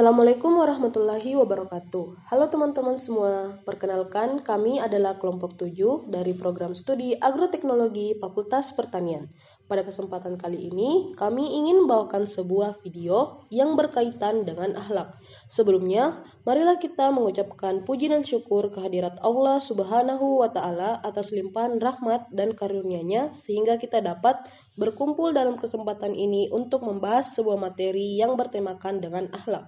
Assalamualaikum warahmatullahi wabarakatuh. Halo teman-teman semua, perkenalkan kami adalah kelompok 7 dari program studi Agroteknologi Fakultas Pertanian. Pada kesempatan kali ini, kami ingin membawakan sebuah video yang berkaitan dengan akhlak. Sebelumnya, marilah kita mengucapkan puji dan syukur kehadirat Allah Subhanahu wa Ta'ala atas limpahan rahmat dan karunia-Nya sehingga kita dapat berkumpul dalam kesempatan ini untuk membahas sebuah materi yang bertemakan dengan akhlak.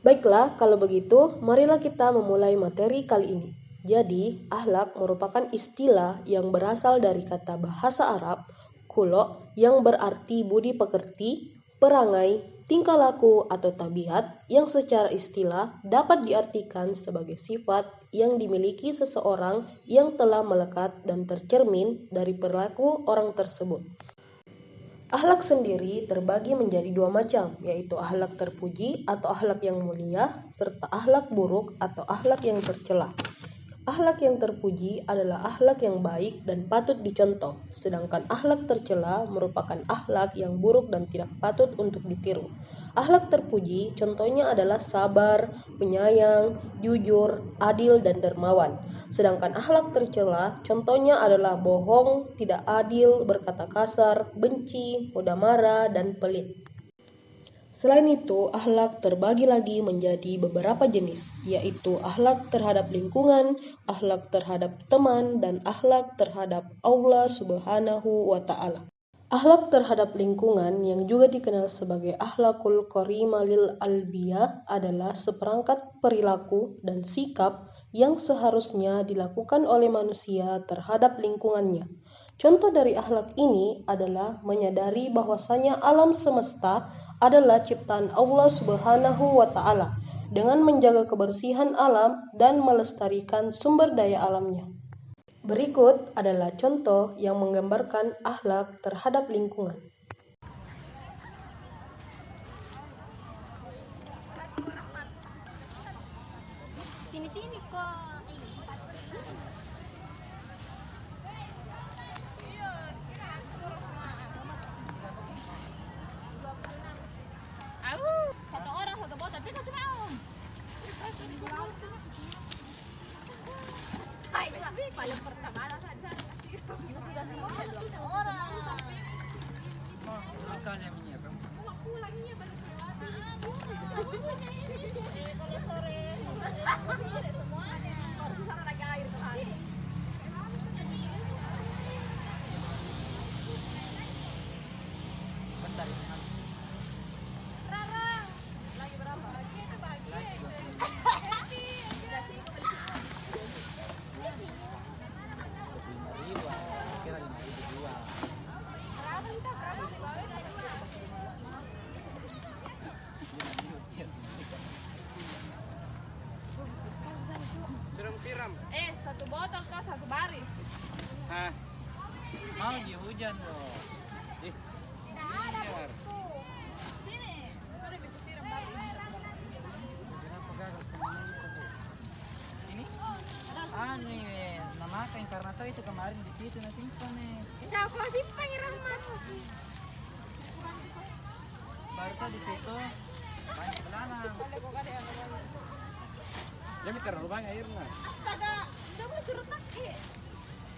Baiklah, kalau begitu, marilah kita memulai materi kali ini. Jadi, akhlak merupakan istilah yang berasal dari kata bahasa Arab, khuluq, yang berarti budi pekerti, perangai, tingkah laku atau tabiat yang secara istilah dapat diartikan sebagai sifat yang dimiliki seseorang yang telah melekat dan tercermin dari perilaku orang tersebut. Akhlak sendiri terbagi menjadi dua macam, yaitu akhlak terpuji atau akhlak yang mulia, serta akhlak buruk atau akhlak yang tercela. Akhlak yang terpuji adalah akhlak yang baik dan patut dicontoh, sedangkan akhlak tercela merupakan akhlak yang buruk dan tidak patut untuk ditiru. Akhlak terpuji contohnya adalah sabar, penyayang, jujur, adil, dan dermawan. Sedangkan akhlak tercela contohnya adalah bohong, tidak adil, berkata kasar, benci, mudah marah, dan pelit. Selain itu, akhlak terbagi lagi menjadi beberapa jenis, yaitu akhlak terhadap lingkungan, akhlak terhadap teman, dan akhlak terhadap Allah Subhanahu wa Ta'ala. Akhlak terhadap lingkungan yang juga dikenal sebagai akhlakul karimah lil albiyah adalah seperangkat perilaku dan sikap yang seharusnya dilakukan oleh manusia terhadap lingkungannya. Contoh dari akhlak ini adalah menyadari bahwasanya alam semesta adalah ciptaan Allah Subhanahu wa Ta'ala dengan menjaga kebersihan alam dan melestarikan sumber daya alamnya. Berikut adalah contoh yang menggambarkan akhlak terhadap lingkungan. Sini-sini kok. Satu orang satu botol, tapi kau cuma om. Hai, paling pertama saja. Sudah semua satu orang. Pulangnya baru kalau sore semuanya. Harus sana naik air terakhir. Lagi berapa? Lagi itu bahagia. Siram. Satu botol kau satu baris. Hah? Mau lagi hujan loh. Biar. Sini. Sudah bisa siram baris. Ini? Nih, nama kain karena tahu itu kemarin di situ nanti simpan nih. Siapa simpan Rahmat? Baru tuh di situ banyak belanang. Jangan terlalu banyak airnya. Kagak, udah boleh turun kaki.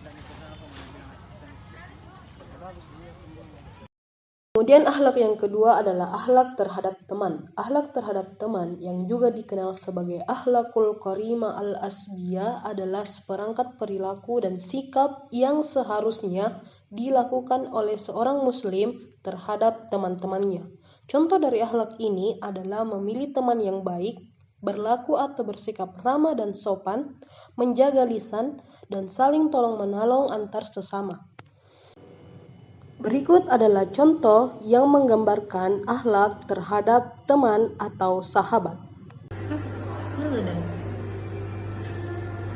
Dan itu sana pembimbingan asisten. Bagus dia. Kemudian akhlak yang kedua adalah akhlak terhadap teman. Akhlak terhadap teman yang juga dikenal sebagai akhlakul karimah al-asbiyah adalah seperangkat perilaku dan sikap yang seharusnya dilakukan oleh seorang muslim terhadap teman-temannya. Contoh dari akhlak ini adalah memilih teman yang baik, berlaku atau bersikap ramah dan sopan, menjaga lisan, dan saling tolong-menolong antar sesama. Berikut adalah contoh yang menggambarkan akhlak terhadap teman atau sahabat.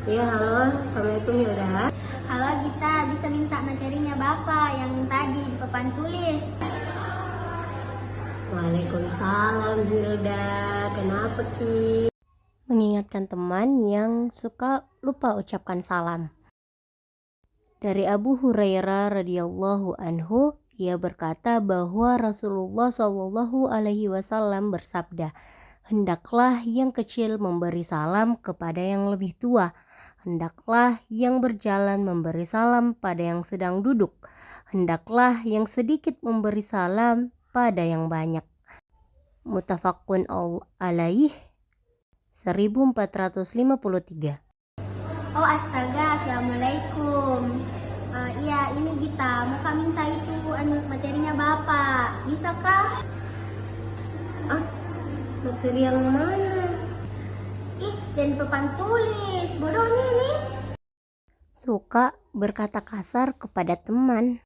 Ya, halo, Assalamualaikum Hilda. Halo Gita, bisa minta materinya Bapak yang tadi di papan tulis? Waalaikumsalam Hilda. Kenapa Ki? Mengingatkan teman yang suka lupa ucapkan salam. Dari Abu Hurairah radhiyallahu anhu, ia berkata bahwa Rasulullah Shallallahu alaihi wasallam bersabda, Hendaklah yang kecil memberi salam kepada yang lebih tua. Hendaklah yang berjalan memberi salam pada yang sedang duduk. Hendaklah yang sedikit memberi salam pada yang banyak. Muttafaqun alaih 1453. Oh astaga, assalamualaikum. Iya ini Gita, mau kami minta itu materinya Bapak, bisakah? Materi yang mana? Dan papan tulis, bodohnya ini. Suka berkata kasar kepada teman.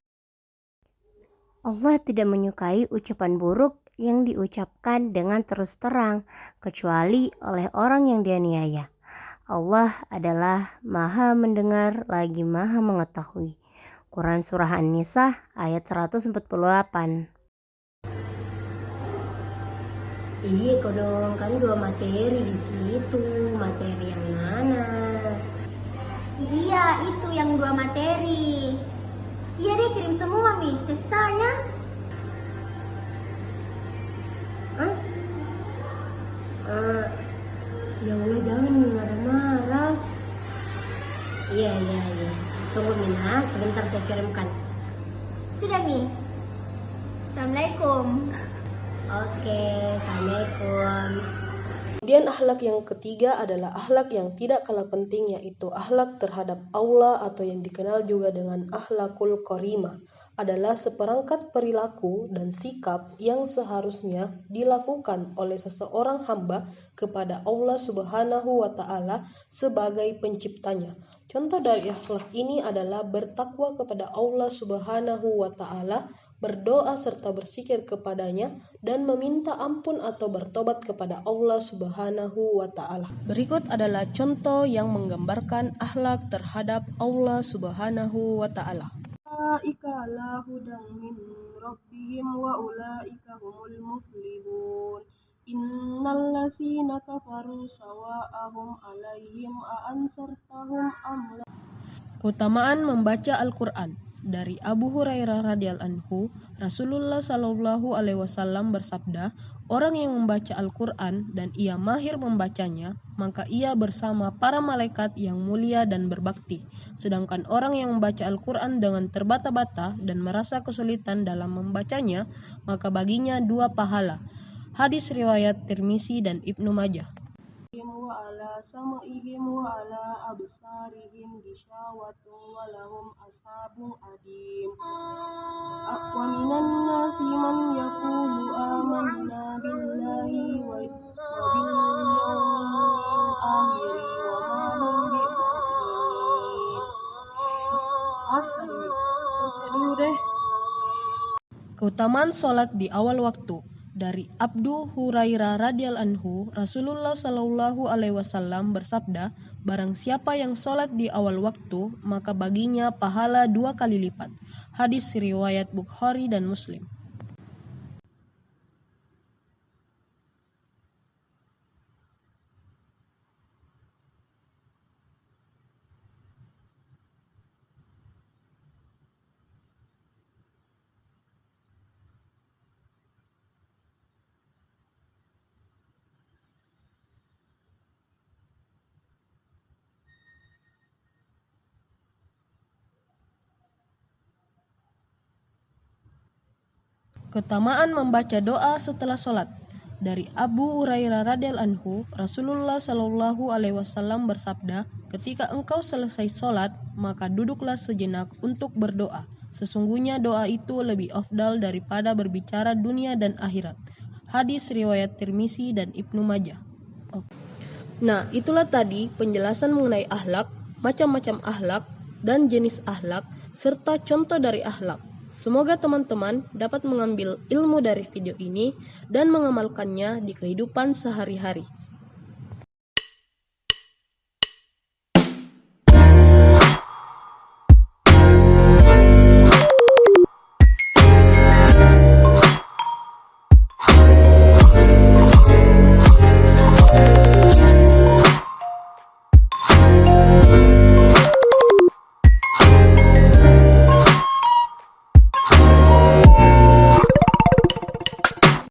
Allah tidak menyukai ucapan buruk yang diucapkan dengan terus terang, kecuali oleh orang yang dianiaya. Allah adalah Maha mendengar lagi Maha mengetahui. Quran Surah An-Nisa ayat 148. Iya kodong, kan 2 materi di situ. Materi yang mana? Iya, itu yang 2 materi. Iya deh, kirim semua nih, sisanya. Ya Allah, jangan marah-marah. Iya. Tunggu Mina, sebentar saya kirimkan. Sudah nih. Assalamualaikum. Oke, Assalamualaikum. Kemudian akhlak yang ketiga adalah akhlak yang tidak kalah penting, yaitu akhlak terhadap Allah atau yang dikenal juga dengan akhlakul karimah. Adalah seperangkat perilaku dan sikap yang seharusnya dilakukan oleh seseorang hamba kepada Allah Subhanahu wa Ta'ala sebagai penciptanya. Contoh dari akhlak ini adalah bertakwa kepada Allah Subhanahu wa Ta'ala, berdoa serta berzikir kepadanya, dan meminta ampun atau bertobat kepada Allah Subhanahu wa Ta'ala. Berikut adalah contoh yang menggambarkan akhlak terhadap Allah Subhanahu wa Ta'ala. Ulaika ala hudan min rabbihim wa ulaika humul muflihun. Innal ladzina kafaru sawa'ahum alaihim a ansartahum am la. Keutamaan membaca Al-Qur'an. Dari Abu Hurairah radhiyallahu anhu, Rasulullah sallallahu alaihi wasallam bersabda, orang yang membaca Al-Qur'an dan ia mahir membacanya, maka ia bersama para malaikat yang mulia dan berbakti. Sedangkan orang yang membaca Al-Qur'an dengan terbata-bata dan merasa kesulitan dalam membacanya, maka baginya 2 pahala. Hadis riwayat Tirmizi dan Ibnu Majah. Wa ala sama'ihim wa ala absarihim gisyawatun wa lahum ashabun adim. Wa minan nasi man yaqulu amanna billahi wa bil yawmil akhir wa ma hum bi'mu'minin. Keutamaan sholat di awal waktu. Dari Abu Hurairah radhiyallahu anhu, Rasulullah sallallahu alaihi wasallam bersabda, barang siapa yang sholat di awal waktu, maka baginya pahala 2 kali lipat. Hadis riwayat Bukhari dan Muslim. Keutamaan membaca doa setelah sholat. Dari Abu Hurairah radhiyallahu anhu, Rasulullah shallallahu alaihi wasallam bersabda, ketika engkau selesai sholat, maka duduklah sejenak untuk berdoa. Sesungguhnya doa itu lebih afdal daripada berbicara dunia dan akhirat. Hadis riwayat Tirmizi dan Ibnu Majah. Nah, itulah tadi penjelasan mengenai akhlak, macam-macam akhlak, dan jenis akhlak, serta contoh dari akhlak. Semoga teman-teman dapat mengambil ilmu dari video ini dan mengamalkannya di kehidupan sehari-hari.